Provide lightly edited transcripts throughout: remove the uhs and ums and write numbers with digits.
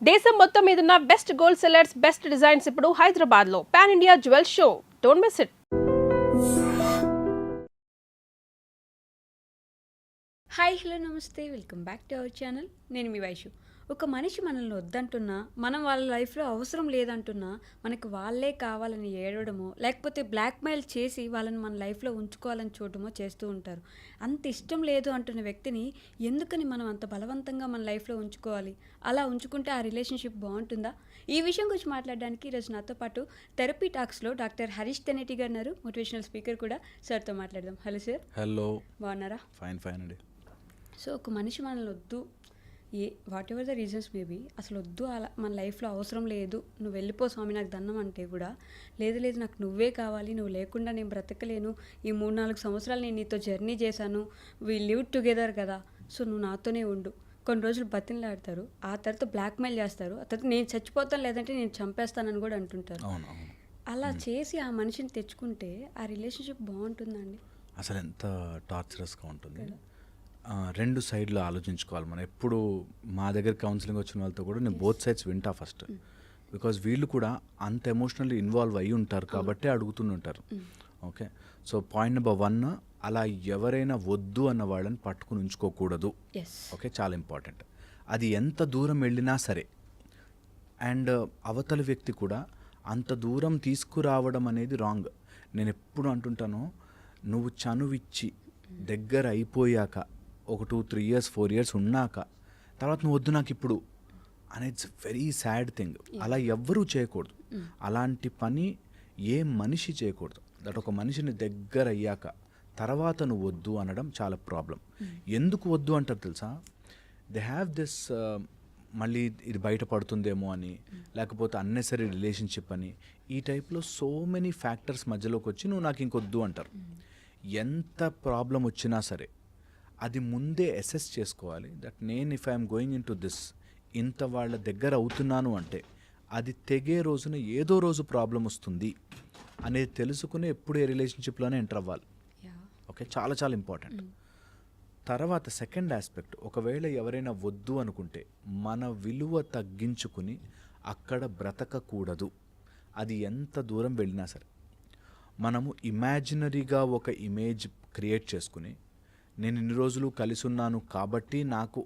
దేశం మొత్తం మీదున్న best gold sellers, best designs ఇప్పుడు హైదరాబాద్ లో pan India jewel show. Don't miss it. Hi, hello, namaste, welcome back to our channel. నేను మీ వైషు. ఒక మనిషి మనల్ని వద్దంటున్నా, మనం వాళ్ళ లైఫ్లో అవసరం లేదంటున్నా, మనకు వాళ్ళే కావాలని ఏడవడమో లేకపోతే బ్లాక్మెయిల్ చేసి వాళ్ళని మన లైఫ్లో ఉంచుకోవాలని చూడటమో చేస్తూ ఉంటారు. అంత ఇష్టం లేదు అంటున్న వ్యక్తిని ఎందుకని మనం అంత బలవంతంగా మన లైఫ్లో ఉంచుకోవాలి? అలా ఉంచుకుంటే ఆ రిలేషన్షిప్ బాగుంటుందా? ఈ విషయం గురించి మాట్లాడడానికి ఈరోజు నాతో పాటు థెరపీ టాక్స్లో డాక్టర్ హరీష్ తెనేటి గారు ఉన్నారు, మోటివేషనల్ స్పీకర్ కూడా. సార్తో మాట్లాడదాం. Hello sir. హలో. బాగున్నారా? ఫైన్ అండి. సో ఒక మనిషి మనల్ని వద్దు, what ever the reasons maybe, అసలు వద్దు, అలా మన లైఫ్లో అవసరం లేదు, నువ్వు వెళ్ళిపో స్వామి నాకు దండం అంటే కూడా, లేదు నాకు నువ్వే కావాలి, నువ్వు లేకుండా నేను బ్రతకలేను, ఈ 3-4 సంవత్సరాలు నేను నీతో జర్నీ చేశాను, వీ లివ్ టుగెదర్ కదా, సో నువ్వు నాతోనే ఉండు. కొన్ని రోజులు బతిన్లాడతారు, ఆ తర్వాత బ్లాక్మెయిల్ చేస్తారు, ఆ తర్వాత నేను చచ్చిపోతాను లేదంటే నేను చంపేస్తానని కూడా అంటుంటారు. అలా చేసి ఆ మనిషిని తెచ్చుకుంటే ఆ రిలేషన్షిప్ బాగుంటుందండి? అసలు ఎంత టార్చరస్గా ఉంటుంది. 2 సైడ్లు ఆలోచించుకోవాలి మనం. ఎప్పుడు మా దగ్గర కౌన్సిలింగ్ వచ్చిన వాళ్ళతో కూడా నేను బోత్ సైడ్స్ వింటా ఫస్ట్. బికాజ్ వీళ్ళు కూడా అంత ఎమోషనల్లీ ఇన్వాల్వ్ అయ్యి ఉంటారు కాబట్టి అడుగుతుంటారు. ఓకే, సో పాయింట్ నెంబర్ 1, అలా ఎవరైనా వద్దు అన్న వాళ్ళని పట్టుకుని ఉంచుకోకూడదు. ఓకే, చాలా ఇంపార్టెంట్. అది ఎంత దూరం వెళ్ళినా సరే, అండ్ అవతల వ్యక్తి కూడా అంత దూరం తీసుకురావడం అనేది రాంగ్. నేను ఎప్పుడు అంటుంటాను, నువ్వు చనువిచ్చి దగ్గర అయిపోయాక ఒక 2-3 years 4 years ఉన్నాక తర్వాత నువ్వు వద్దు నాకు ఇప్పుడు అనేది ఇట్స్ వెరీ సాడ్ థింగ్. అలా ఎవ్వరూ చేయకూడదు. అలాంటి పని ఏ మనిషి చేయకూడదు. దట్ ఒక మనిషిని దగ్గర అయ్యాక తర్వాత నువ్వు వద్దు అనడం చాలా ప్రాబ్లం. ఎందుకు వద్దు అంటారు తెలుసా? దే హ్యావ్ దిస్ మళ్ళీ ఇది బయటపడుతుందేమో అని, లేకపోతే అన్నెసరీ రిలేషన్షిప్ అని, ఈ టైప్లో సో మెనీ ఫ్యాక్టర్స్ మధ్యలోకి వచ్చి నువ్వు నాకు ఇంకొద్దు అంటారు. ఎంత ప్రాబ్లం వచ్చినా సరే అది ముందే అసెస్ చేసుకోవాలి. దట్ నేను if I'm going in to this, ఇంత వాళ్ళ దగ్గర అవుతున్నాను అంటే అది తెగే రోజున ఏదో రోజు ప్రాబ్లం వస్తుంది అనేది తెలుసుకుని ఎప్పుడు ఏ రిలేషన్షిప్లోనే ఎంటర్ అవ్వాలి. ఓకే, చాలా చాలా ఇంపార్టెంట్. తర్వాత సెకండ్ ఆస్పెక్ట్, ఒకవేళ ఎవరైనా వద్దు అనుకుంటే మన విలువ తగ్గించుకుని అక్కడ బ్రతకకూడదు. అది ఎంత దూరం వెళ్ళినా సరే మనము ఇమాజినరీగా ఒక ఇమేజ్ క్రియేట్ చేసుకుని, నేను ఇన్ని రోజులు కలిసి ఉన్నాను కాబట్టి, నాకు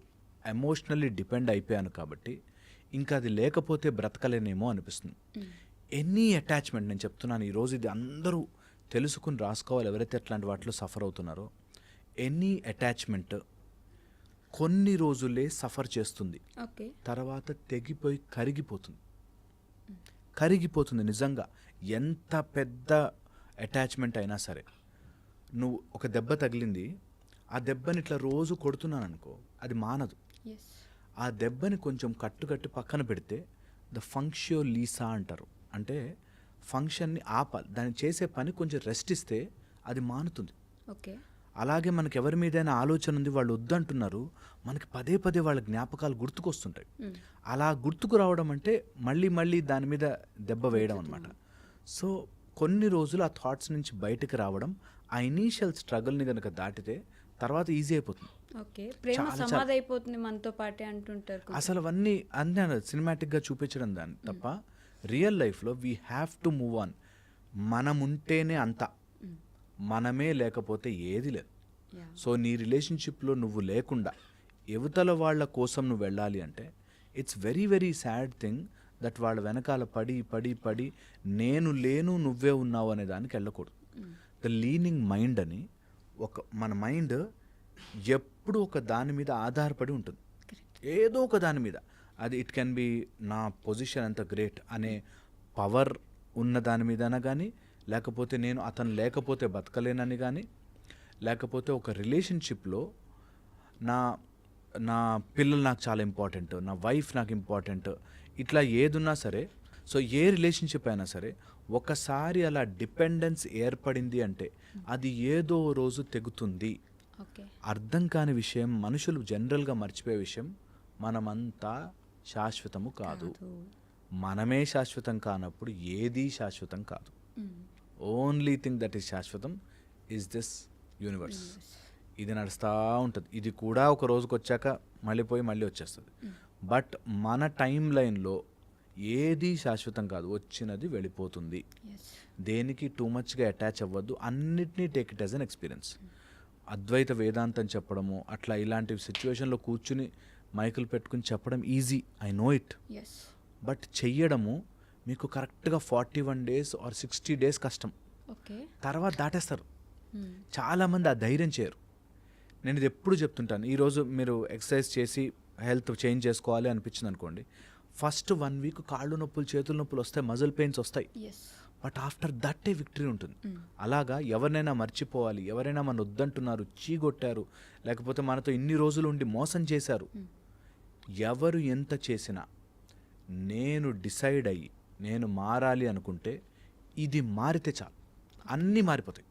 ఎమోషనల్లీ డిపెండ్ అయిపోయాను కాబట్టి ఇంకా అది లేకపోతే బ్రతకలేనేమో అనిపిస్తుంది. ఎనీ అటాచ్మెంట్, నేను చెప్తున్నాను ఈరోజు ఇది అందరూ తెలుసుకుని రాసుకోవాలి ఎవరైతే అట్లాంటి వాటిలో సఫర్ అవుతున్నారో. ఎనీ అటాచ్మెంట్ కొన్ని రోజులే సఫర్ చేస్తుంది, తర్వాత తెగిపోయి కరిగిపోతుంది. నిజంగా ఎంత పెద్ద అటాచ్మెంట్ అయినా సరే, నువ్వు ఒక దెబ్బ తగిలింది, ఆ దెబ్బని ఇట్లా రోజు కొడుతున్నాను అనుకో, అది మానదు. ఆ దెబ్బని కొంచెం కట్టి పక్కన పెడితే ద ఫంక్షియో లీసా అంటారు. అంటే ఫంక్షన్ని ఆపాలి, దాన్ని చేసే పని కొంచెం రెస్ట్ ఇస్తే అది మానుతుంది. అలాగే మనకి ఎవరి మీదైనా ఆలోచన ఉంది, వాళ్ళు వద్దంటున్నారు, మనకి పదే వాళ్ళ జ్ఞాపకాలు గుర్తుకొస్తుంటాయి. అలా గుర్తుకు రావడం అంటే మళ్ళీ దాని మీద దెబ్బ వేయడం అనమాట. సో కొన్ని రోజులు ఆ థాట్స్ నుంచి బయటకు రావడం, ఆ ఇనీషియల్ స్ట్రగుల్ని కనుక దాటితే తర్వాత ఈజీ అయిపోతుంది. మనతో పాటే అంటుంటారు. అసలు అవన్నీ సినిమాటిక్గా చూపించడం దాన్ని తప్ప, రియల్ లైఫ్లో we have to move on. మనం ఉంటేనే అంతా, మనమే లేకపోతే ఏది లేదు. సో నీ రిలేషన్షిప్లో నువ్వు లేకుండా యువతల వాళ్ళ కోసం నువ్వు వెళ్ళాలి అంటే it's very sad thing that వాళ్ళ వెనకాల పడి నేను లేను నువ్వే ఉన్నావు అనే దానికి వెళ్ళకూడదు. ద లీనింగ్ మైండ్ అని మన మైండ్ ఎప్పుడు ఒక దాని మీద ఆధారపడి ఉంటుంది, ఏదో ఒక దాని మీద. అది ఇట్ కెన్ బి నా పొజిషన్ ఎంత గ్రేట్ అనే పవర్ ఉన్న దాని మీదనా కానీ, లేకపోతే నేను అతను లేకపోతే బతకలేనని కానీ, లేకపోతే ఒక రిలేషన్షిప్లో నా పిల్లలు నాకు చాలా ఇంపార్టెంట్, నా వైఫ్ నాకు ఇంపార్టెంట్, ఇట్లా ఏదున్నా సరే. సో ఏ రిలేషన్షిప్ అయినా సరే ఒకసారి అలా డిపెండెన్స్ ఏర్పడింది అంటే అది ఏదో రోజు తెగుతుంది. అర్థం కాని విషయం, మనుషులు జనరల్గా మర్చిపోయే విషయం, మనమంతా శాశ్వతము కాదు. మనమే శాశ్వతం కానప్పుడు ఏదీ శాశ్వతం కాదు. ఓన్లీ థింగ్ దట్ ఈస్ శాశ్వతం ఈజ్ దిస్ యూనివర్స్. ఇది నడుస్తూ ఉంటుంది. ఇది కూడా ఒక రోజుకి వచ్చాక మళ్ళీ వచ్చేస్తుంది. బట్ మన టైం లైన్లో ఏది శాశ్వతం కాదు, వచ్చినది వెళ్ళిపోతుంది. దేనికి టూ మచ్గా అటాచ్ అవ్వద్దు, అన్నిటినీ take it as an experience. Advaita వేదాంతం చెప్పడము అట్లా ఇలాంటి సిచ్యువేషన్లో కూర్చుని మైకులు పెట్టుకుని చెప్పడం easy, I know it. But చెయ్యడము మీకు కరెక్ట్గా 41 days ఆర్ 60 days కష్టం. తర్వాత దాటేస్తారు. చాలామంది ఆ ధైర్యం చేయరు. నేను ఇది ఎప్పుడు చెప్తుంటాను, ఈరోజు మీరు ఎక్సర్సైజ్ చేసి హెల్త్ చేంజ్ చేసుకోవాలి అనిపించింది అనుకోండి, ఫస్ట్ 1 week కాళ్ళు నొప్పులు చేతుల నొప్పులు వస్తాయి, మజిల్ పెయిన్స్ వస్తాయి, but after that A victory ఉంటుంది. అలాగా ఎవరినైనా మర్చిపోవాలి, ఎవరైనా మన వద్దంటున్నారు, చీగొట్టారు, లేకపోతే మనతో ఇన్ని రోజులు ఉండి మోసం చేశారు, ఎవరు ఎంత చేసినా నేను డిసైడ్ అయ్యి నేను మారాలి అనుకుంటే ఇది మారితే చాలు, అన్నీ మారిపోతాయి.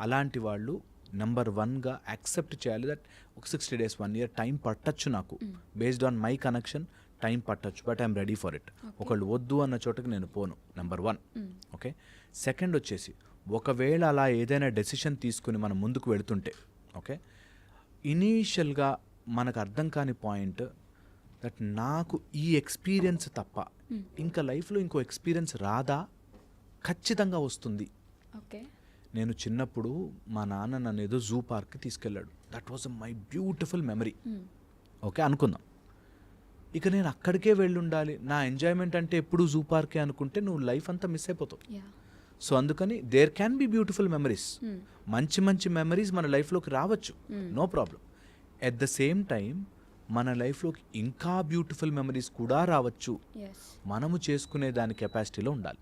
అలాంటి వాళ్ళు నెంబర్ 1గా యాక్సెప్ట్ చేయాలి దట్ ఒక 60 days 1 year టైం పట్టచ్చు, నాకు based on my connection time పట్టచ్చు, but I'm ready for it. ఒకళ్ళు వద్దు అన్న చోటకి నేను పోను, నెంబర్ 1. ఓకే, సెకండ్ వచ్చేసి ఒకవేళ అలా ఏదైనా డెసిషన్ తీసుకుని మనం ముందుకు వెళుతుంటే, ఓకే, ఇనీషియల్గా మనకు అర్థం కాని పాయింట్ దట్ నాకు ఈ ఎక్స్పీరియన్స్ తప్ప ఇంకా లైఫ్లో ఇంకో ఎక్స్పీరియన్స్ రాదా? ఖచ్చితంగా వస్తుంది. నేను చిన్నప్పుడు మా నాన్న నన్ను ఏదో జూ పార్క్కి తీసుకెళ్ళాడు, that was my beautiful memory. Okay అనుకుందాం, ఇక నేను అక్కడికే వెళ్ళి ఉండాలి, నా ఎంజాయ్మెంట్ అంటే ఎప్పుడు జూ పార్కే అనుకుంటే నువ్వు లైఫ్ అంతా మిస్ అయిపోతావు. సో అందుకని there can be beautiful memories, మంచి మంచి మెమరీస్ మన లైఫ్లోకి రావచ్చు, no problem. At the same time మన లైఫ్లోకి ఇంకా బ్యూటిఫుల్ మెమరీస్ కూడా రావచ్చు, మనము చేసుకునే దాని కెపాసిటీలో ఉండాలి.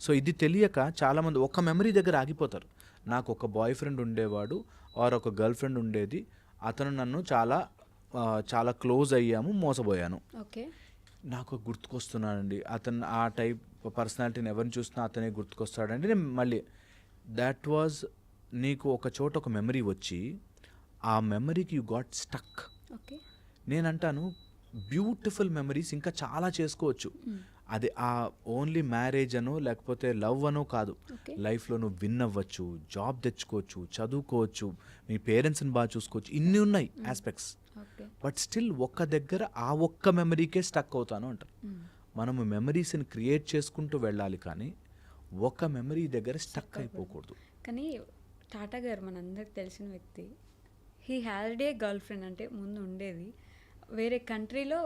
సో ఇది తెలియక చాలామంది ఒక మెమరీ దగ్గర ఆగిపోతారు. నాకు ఒక బాయ్ ఫ్రెండ్ ఉండేవాడు ఆర్ ఒక గర్ల్ ఫ్రెండ్ ఉండేది, అతను నన్ను చాలా క్లోజ్ అయ్యాము, మోసపోయాను, నాకు గుర్తుకొస్తున్నానండి అతను, ఆ టైప్ పర్సనాలిటీని ఎవరిని చూసినా అతనే గుర్తుకొస్తాడండి. నేను మళ్ళీ దాట్ వాజ్, నీకు ఒక చోట ఒక మెమరీ వచ్చి ఆ మెమరీకి యూ గాట్ స్టక్. నేనంటాను బ్యూటిఫుల్ మెమరీస్ ఇంకా చాలా చేసుకోవచ్చు. అది ఆ ఓన్లీ మ్యారేజ్ అనో లేకపోతే లవ్ అనో కాదు, లైఫ్లో నువ్వు విన్ అవ్వచ్చు, జాబ్ తెచ్చుకోవచ్చు, చదువుకోవచ్చు, మీ పేరెంట్స్ని బాగా చూసుకోవచ్చు, ఇన్ని ఉన్నాయి ఆస్పెక్ట్స్. బట్ స్టిల్ ఒక్క దగ్గర ఆ ఒక్క మెమరీకే స్టక్ అవుతాను అంటారు. మనము మెమరీస్ని క్రియేట్ చేసుకుంటూ వెళ్ళాలి, కానీ ఒక మెమరీ దగ్గర స్టక్ అయిపోకూడదు. కానీ టాటా గారు మనందరికి తెలిసిన వ్యక్తి, he had a girl friend, అంటే ముందు ఉండేది, వేరే కంట్రీలో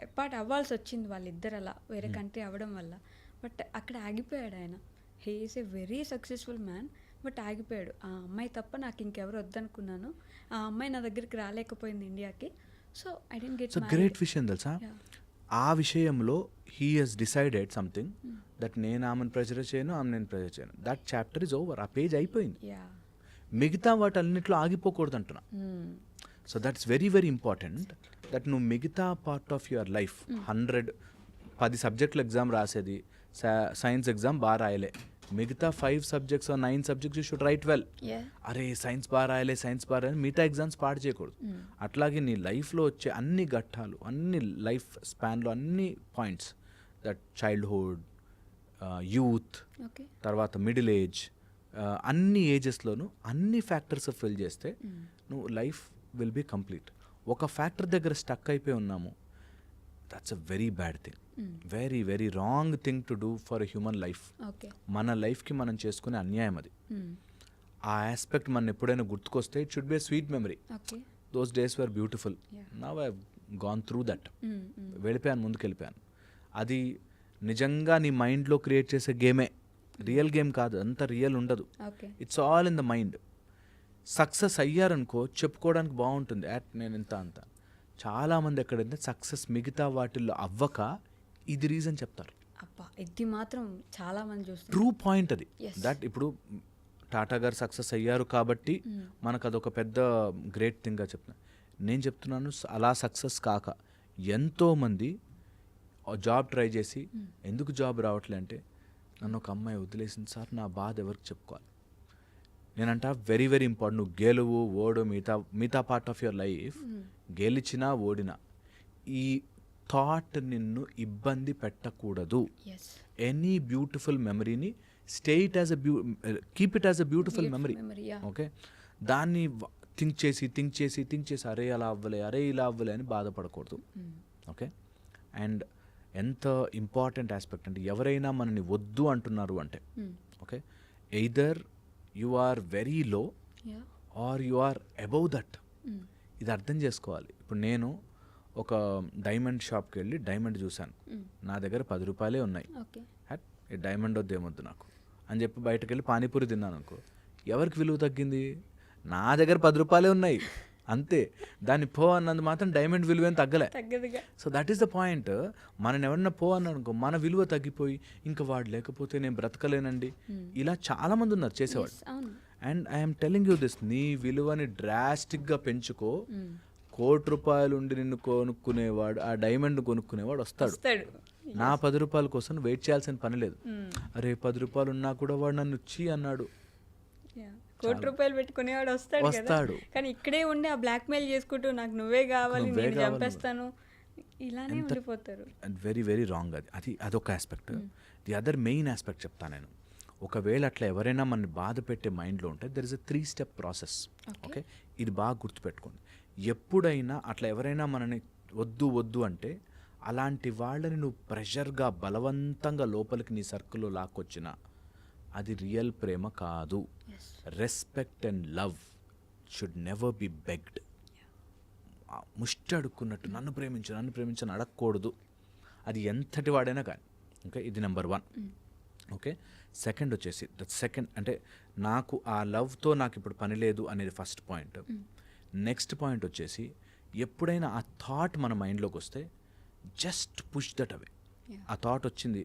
అపార్ట్ అవ్వాల్సి వచ్చింది వాళ్ళిద్దరు, అలా వేరే కంట్రీ అవ్వడం వల్ల. బట్ అక్కడ ఆగిపోయాడు ఆయన. He is a very successful man, but ఆగిపోయాడు. ఆ అమ్మాయి తప్ప నాకు ఇంకెవరు వద్దనుకున్నాను, ఆ అమ్మాయి నా దగ్గరికి రాలేకపోయింది ఇండియాకి, so I didn't get married. Great విషయం తెలుసా, ఆ విషయంలో he has decided something that నేను ఆమెను ప్రెజర్ చేయను, ఆమె నేను ప్రెజర్ చేయను, దట్ చాప్టర్ ఈజ్ ఓవర్, ఆ పేజ్ అయిపోయింది. మిగతా వాటన్నిటిలో ఆగిపోకూడదు అంటున్నా. So that's very very important that నువ్వు మిగతా పార్ట్ ఆఫ్ యువర్ లైఫ్ 10 సబ్జెక్టులు ఎగ్జామ్ రాసేది, సైన్స్ ఎగ్జామ్ బాగా రాయలే, మిగతా 5 subjects or 9 subjects you should write well. అరే సైన్స్ బాగా రాయలే, మిగతా ఎగ్జామ్స్ పాడు చేయకూడదు. అట్లాగే నీ లైఫ్లో వచ్చే అన్ని ఘట్టాలు, అన్ని లైఫ్ స్పాన్లో అన్ని పాయింట్స్, దట్ చైల్డ్హుడ్, యూత్, తర్వాత మిడిల్ ఏజ్, అన్ని ఏజెస్లోనూ అన్ని ఫ్యాక్టర్స్ ఫిల్ చేస్తే నువ్వు లైఫ్ విల్ బీ కంప్లీట్. ఒక ఫ్యాక్టర్ దగ్గర స్టక్ అయిపోయి ఉన్నాము, that's a very bad thing, very very wrong thing to do for a human life. మన లైఫ్కి మనం చేసుకునే అన్యాయం అది. ఆ ఆస్పెక్ట్ మన ఎప్పుడైనా గుర్తుకొస్తే it should be a sweet memory. Those days were beautiful, now I have gone through that, వెళ్ళిపోయాను, ముందుకు వెళ్ళిపోయాను. అది నిజంగా నీ మైండ్లో క్రియేట్ చేసే గేమే, రియల్ గేమ్ కాదు, అంత రియల్ ఉండదు, it's all in the mind. Success అయ్యారనుకో చెప్పుకోవడానికి బాగుంటుంది, నేను ఇంత అంత. చాలామంది ఎక్కడంటే సక్సెస్ మిగతా వాటిల్లో అవ్వక ఇది రీజన్ చెప్తారు. ఇది మాత్రం చాలా మంది చూస్తారు. ట్రూ పాయింట్ అది. దట్ ఇప్పుడు టాటా గారు సక్సెస్ అయ్యారు కాబట్టి మనకు అదొక పెద్ద గ్రేట్ థింగ్గా చెప్తున్నాను. నేను చెప్తున్నాను అలా సక్సెస్ కాక ఎంతోమంది జాబ్ ట్రై చేసి ఎందుకు జాబ్ రావట్లే అంటే, నన్ను ఒక అమ్మాయి వదిలేసింది సార్, నా బాధ ఎవరికి చెప్పుకోవాలి. నేనంట వెరీ వెరీ ఇంపార్టెంట్, నువ్వు గెలువు ఓడు మిగతా పార్ట్ ఆఫ్ యువర్ లైఫ్, గెలిచినా ఓడినా ఈ థాట్ నిన్ను ఇబ్బంది పెట్టకూడదు. ఎనీ బ్యూటిఫుల్ మెమరీని keep it as a beautiful memory. Okay, దాన్ని థింక్ చేసి అరే అలా అవ్వలే, అరే ఇలా అవ్వలే అని బాధపడకూడదు. ఓకే. అండ్ ఎంత ఇంపార్టెంట్ ఆస్పెక్ట్ అంటే ఎవరైనా మనని వద్దు అంటున్నారు అంటే okay, either you are very low yeah. Or you are above that. ఇది అర్థం చేసుకోవాలి. ఇప్పుడు నేను ఒక డైమండ్ షాప్కి వెళ్ళి డైమండ్ చూశాను, నా దగ్గర 10 రూపాయలే ఉన్నాయి, ఓకే. హట్ ఈ డైమండ్ వద్దేమొద్దు నాకు అని చెప్పి బయటకు వెళ్ళి పానీపూరి తిన్నాను అనుకో, ఎవరికి విలువ తగ్గింది? నా దగ్గర 10 రూపాయలే ఉన్నాయి అంతే. దాన్ని పో అన్నది మాత్రం డైమండ్ విలువ ఏం తగ్గలే. తగ్గదుగా. So that is the point. మనం ఎవరన్నా పో అన్నాడు అనుకో, మన విలువ తగ్గిపోయి ఇంకా వాడు లేకపోతే నేను బ్రతకలేనండి, ఇలా చాలామంది ఉన్నారు చేసేవాడు. అవును. And I'm telling you this, నీ విలువని డ్రాస్టిక్గా పెంచుకో, ₹1,00,00,000 ఉండి నిన్ను కొనుక్కునేవాడు, ఆ డైమండ్ కొనుక్కునేవాడు వస్తాడు. నా 10 రూపాయల కోసం వెయిట్ చేయాల్సిన పని లేదు. అరే 10 రూపాయలు ఉన్నా కూడా వాడు నన్ను చీ అన్నాడు, ₹1,00,00,000 పెట్టుకునేవాడు వస్తాడు కదా. కానీ ఇక్కడే ఉండి ఆ బ్లాక్ మెయిల్ చేసుకుంటూ నాకు నువ్వే కావాలి, నేను చంపేస్తాను, ఇలానే ఉండిపోతారు. Very very wrong. అది అదొక aspect. The other main aspect చెప్తాను నేను. ఒకవేళ అట్లా ఎవరైనా మనని బాధ పెట్టే మైండ్లో ఉంటే there is a 3-step process. Okay, ఇది బాగా గుర్తుపెట్టుకోండి. ఎప్పుడైనా అట్లా ఎవరైనా మనని వద్దు వద్దు అంటే అలాంటి వాళ్ళని నువ్వు ప్రెషర్గా బలవంతంగా లోపలికి నీ సర్కిల్లో లాక్కొచ్చినా అది రియల్ ప్రేమ కాదు. Respect and love should never be begged. ముష్టి అడుక్కున్నట్టు నన్ను ప్రేమించని అడగకూడదు, అది ఎంతటి వాడైనా కానీ. ఓకే, ఇది నెంబర్ 1. ఓకే, సెకండ్ వచ్చేసి సెకండ్ అంటే నాకు ఆ లవ్తో నాకు ఇప్పుడు పని లేదు అనేది ఫస్ట్ పాయింట్. నెక్స్ట్ పాయింట్ వచ్చేసి ఎప్పుడైనా ఆ థాట్ మన మైండ్లోకి వస్తే జస్ట్ పుష్ దట్ అవే. ఆ థాట్ వచ్చింది,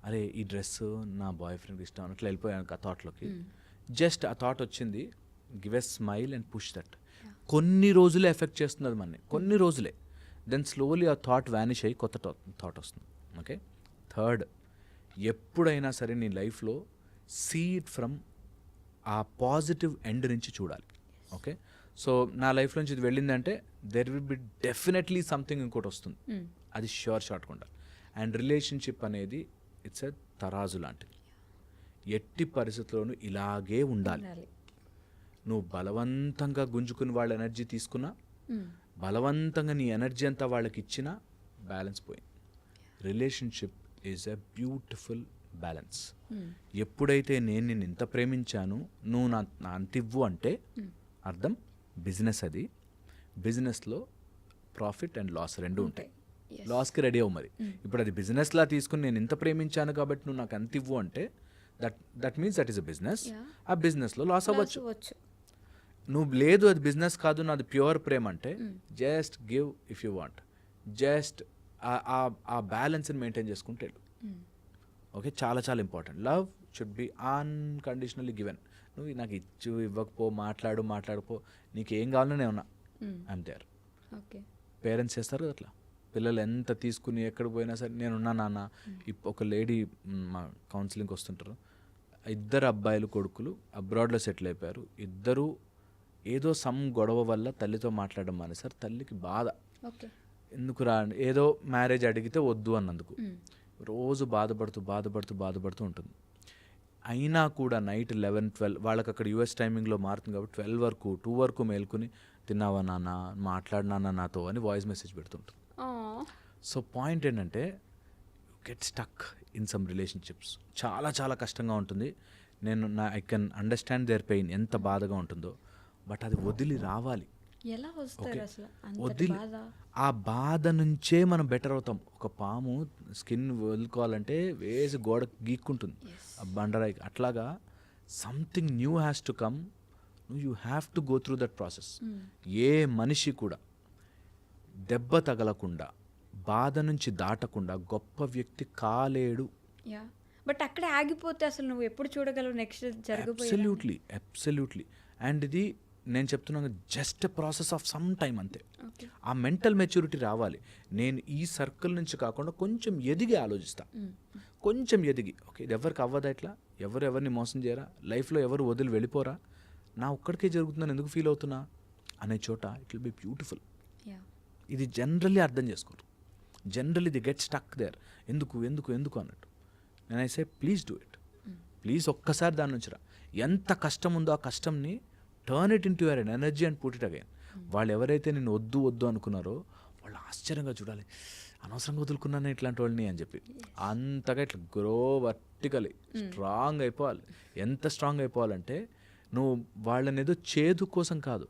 అరే ఈ డ్రెస్ నా బాయ్ ఫ్రెండ్కి ఇష్టం అట్లా వెళ్ళిపోయాను ఆ థాట్లోకి. జస్ట్ ఆ థాట్ వచ్చింది, give a smile and push that. కొన్ని రోజులే ఎఫెక్ట్ చేస్తుంది అది మనని, కొన్ని రోజులే. దెన్ స్లోలీ ఆ థాట్ వ్యానిష్ అయ్యి కొత్త థాట్ వస్తుంది. ఓకే, థర్డ్, ఎప్పుడైనా సరే నీ లైఫ్లో see it from a positive end నుంచి చూడాలి. ఓకే, సో నా లైఫ్ నుంచి ఇది వెళ్ళిందంటే there will be definitely something ఇంకోటి వస్తుంది, అది ష్యూర్ షార్ట్గా ఉండాలి. అండ్ రిలేషన్షిప్ అనేది ఇట్స్ ఎ తరాజు లాంటిది, ఎట్టి పరిస్థితుల్లోనూ ఇలాగే ఉండాలి. నువ్వు బలవంతంగా గుంజుకుని వాళ్ళ ఎనర్జీ తీసుకున్నా, బలవంతంగా నీ ఎనర్జీ అంతా వాళ్ళకి ఇచ్చినా బ్యాలెన్స్ పోయింది. Relationship is a beautiful balance. ఎప్పుడైతే నేను నిన్ను ఇంత ప్రేమించాను, నువ్వు నా అంత ఇవ్వు అంటే అర్థం బిజినెస్. అది బిజినెస్లో ప్రాఫిట్ అండ్ లాస్ రెండు ఉంటాయి. లాస్కి రెడీ అవ్వు మరి. ఇప్పుడు అది బిజినెస్లా తీసుకుని నేను ఇంత ప్రేమించాను కాబట్టి నువ్వు నాకు అంత ఇవ్వు అంటే that means that is a business. ఆ బిజినెస్లో లాస్ అవ్వచ్చు. నువ్వు లేదు అది బిజినెస్ కాదు నాది ప్యూర్ ప్రేమ అంటే just give if you want. Just ఆ బ్యాలెన్స్ని మెయింటైన్ చేసుకుంటే. ఓకే, చాలా చాలా important. Love should be unconditionally given. నువ్వు నాకు ఇచ్చు ఇవ్వకపో, మాట్లాడుకో, నీకు ఏం కావాలో నేను ఉన్నా, ఐఎమ్ దేర్. పేరెంట్స్ చేస్తారు కదా అట్లా, పిల్లలు ఎంత తీసుకుని ఎక్కడ పోయినా సరే నేనున్నా నాన్న. ఒక లేడీ మా కౌన్సిలింగ్కి వస్తుంటారు, 2 అబ్బాయిలు కొడుకులు అబ్రాడ్లో సెటిల్ అయిపోయారు. ఇద్దరు ఏదో సమ్ గొడవ వల్ల తల్లితో మాట్లాడడం మానేశారు. తల్లికి బాధ, ఎందుకు రా ఏదో మ్యారేజ్ అడిగితే వద్దు అన్నందుకు రోజు బాధపడుతూ ఉంటుంది. అయినా కూడా నైట్ 11-12 వాళ్ళకి అక్కడ యూఎస్ టైమింగ్లో మారుతుంది కాబట్టి 12 వరకు 2 వరకు మేల్కొని తిన్నావా నాన్న, మాట్లాడినా నాతో అని వాయిస్ మెసేజ్ పెడుతుంటారు. సో పాయింట్ ఏంటంటే get stuck in some relationships. చాలా చాలా కష్టంగా ఉంటుంది. I can understand their pain, ఎంత బాధగా ఉంటుందో. బట్ అది వదిలి రావాలి. ఎలా వస్తారు అసలు? వదిలి ఆ బాధ నుంచే మనం బెటర్ అవుతాం. ఒక పాము స్కిన్ వదులుకోవాలంటే వేసి గోడ గీక్కుంటుంది ఆ బండరాయి. అట్లాగా something new has to come. You have to go through that process. ఏ మనిషి కూడా దెబ్బ తగలకుండా, బాధ నుంచి దాటకుండా గొప్ప వ్యక్తి కాలేడు. బట్ అక్కడే ఆగిపోతే అసలు నువ్వు ఎప్పుడు చూడగలవు నెక్స్ట్ జరగబోయే? అబ్సల్యూట్లీ. అండ్ ఇది నేను చెప్తున్నాను just process of some time అంతే. ఆ మెంటల్ మెచ్యూరిటీ రావాలి. నేను ఈ సర్కిల్ నుంచి కాకుండా కొంచెం ఎదిగి ఆలోచిస్తా, కొంచెం ఎదిగి. ఓకే, ఇది ఎవరికి అవ్వదా, ఇట్లా ఎవరిని మోసం చేయరా, లైఫ్లో ఎవరు వదిలి వెళ్ళిపోరా, నా ఒక్కడికే జరుగుతుందని ఎందుకు ఫీల్ అవుతున్నా అనే చోట ఇట్ విల్ బి బ్యూటిఫుల్. ఇది జనరల్లీ అర్థం చేసుకోరు. Generally they get stuck there. ఎందుకు అన్నట్టు. నేను I say please do it. Please ఒక్కసారి దాని నుంచి రా. ఎంత కష్టం ఉందో ఆ కష్టంని turn it into your energy and put it again. వాళ్ళు ఎవరైతే నేను వద్దు అనుకున్నారో వాళ్ళు ఆశ్చర్యంగా చూడాలి, అనవసరంగా వదులుకున్నాను ఇట్లాంటి వాళ్ళని అని చెప్పి అంతగా ఇట్లా గ్రో వర్టికలీ స్ట్రాంగ్ అయిపోవాలి. ఎంత స్ట్రాంగ్ అయిపోవాలంటే నువ్వు వాళ్ళని ఏదో చేదు కోసం కాదు,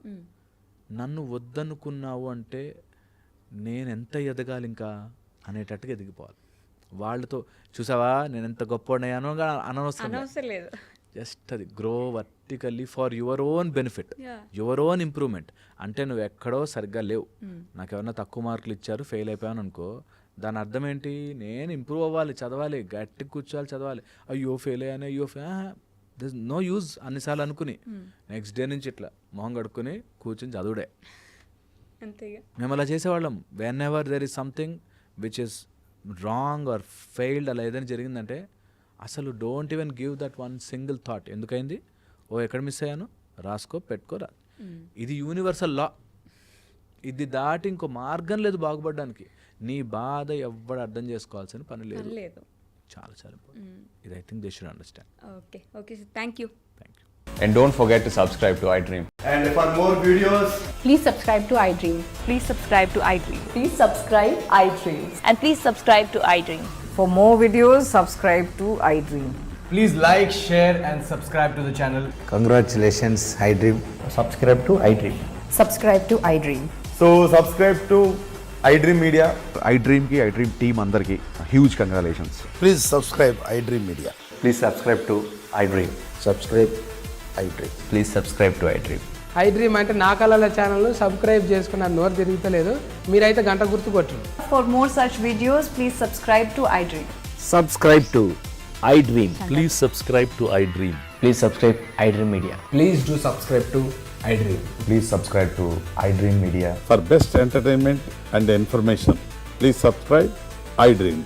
నన్ను వద్దనుకున్నావు అంటే నేను ఎంత ఎదగాలి ఇంకా అనేటట్టుగా ఎదిగిపోవాలి. వాళ్ళతో చూసావా నేను ఎంత గొప్పవాడినయ్యానో అనవసరం, అవసరం లేదు. జస్ట్ అది grow vertically for your own benefit, your own improvement. అంటే నువ్వు ఎక్కడో సరిగ్గా లేవు, నాకు ఎవరన్నా తక్కువ మార్కులు ఇచ్చారు ఫెయిల్ అయిపోయాను అనుకో, దాని అర్థం ఏంటి, నేను ఇంప్రూవ్ అవ్వాలి, చదవాలి, గట్టిగా కూర్చోవాలి, చదవాలి. అయ్యో ఫెయిల్ అయ్యాను, అయ్యో దిస్ నో యూజ్ అన్నిసార్లు అనుకుని నెక్స్ట్ డే నుంచి ఇట్లా మొహం కడుక్కుని కూర్చొని చదువుడే. అంతేగా మేము అలా చేసేవాళ్ళం. Whenever there is something which is wrong or failed, అలా ఏదైనా జరిగిందంటే అసలు don't even give that one single thought. ఎందుకైంది, ఎక్కడ మిస్ అయ్యాను, రాసుకో పెట్టుకోరా. ఇది యూనివర్సల్ లా, ఇది దాటి ఇంకో మార్గం లేదు బాగుపడడానికి. నీ బాధ ఎవ్వడు అర్థం చేసుకోవాల్సిన పని లేదు. చాలా చాలా ఇంపార్టెంట్ ఇది. I think they should understand. Okay sir, thank you. And don't forget to subscribe to iDream. And for more videos, Please subscribe to iDream. Please subscribe to iDream. Please subscribe iDream. And please subscribe to iDream. For more videos, subscribe to iDream. please like, share, and subscribe to the channel. Congratulations, iDream. Subscribe to iDream. Subscribe to iDream. So subscribe to iDream Media. iDream team అందరికి huge congratulations. Please subscribe iDream Media. Please subscribe to iDream. Subscribe iDream. Please subscribe to iDream. iDream అంటే నా కళల ఛానల్ను subscribe చేసుకున్న నోరు తిరుగుతలేదు, మీరైతే గంట గుర్తు కొట్టండి. For more such videos, please subscribe to iDream. Subscribe to iDream. Please subscribe to iDream. Please subscribe iDream Media. Please do subscribe to iDream. Please subscribe to iDream Media. For best entertainment and information, please subscribe iDream.